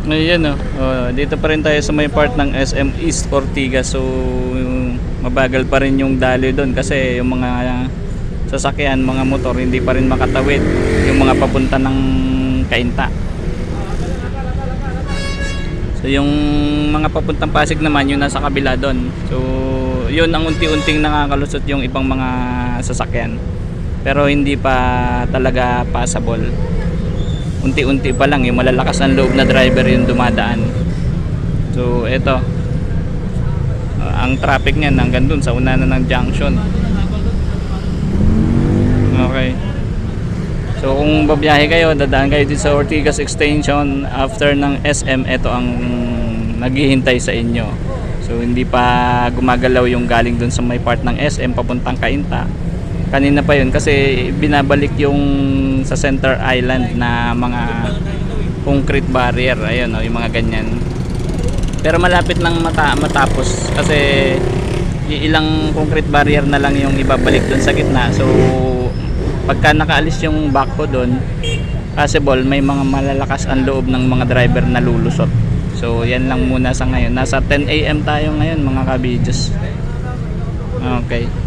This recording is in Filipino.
Ayan dito pa rin tayo sa may part ng SM East Ortigas. So mabagal pa rin yung daloy doon kasi yung mga sasakyan, mga motor hindi pa rin makatawid yung mga papunta ng Cainta. So yung mga papuntang Pasig naman yung nasa kabila doon. So yun ang unti-unting nakakalusot yung ibang mga sasakyan. Pero hindi pa talaga passable. Unti-unti pa lang, yung malalakas ang loob na driver yung dumadaan. So eto, ang traffic niyan hanggang dun sa una na ng junction. Okay, so kung babiyahe kayo, dadaan kayo din sa Ortigas Extension after ng SM, eto ang naghihintay sa inyo. So hindi pa gumagalaw yung galing dun sa may part ng SM papuntang Cainta. Kanina pa yun kasi binabalik yung sa Center Island na mga concrete barrier. Ayun yung mga ganyan. Pero malapit lang matapos kasi ilang concrete barrier na lang yung ibabalik dun sa gitna. So pagka nakaalis yung backhoe dun, possible may mga malalakas ang loob ng mga driver na lulusot. So yan lang muna sa ngayon. Nasa 10 AM tayo ngayon mga kabidjos. Okay.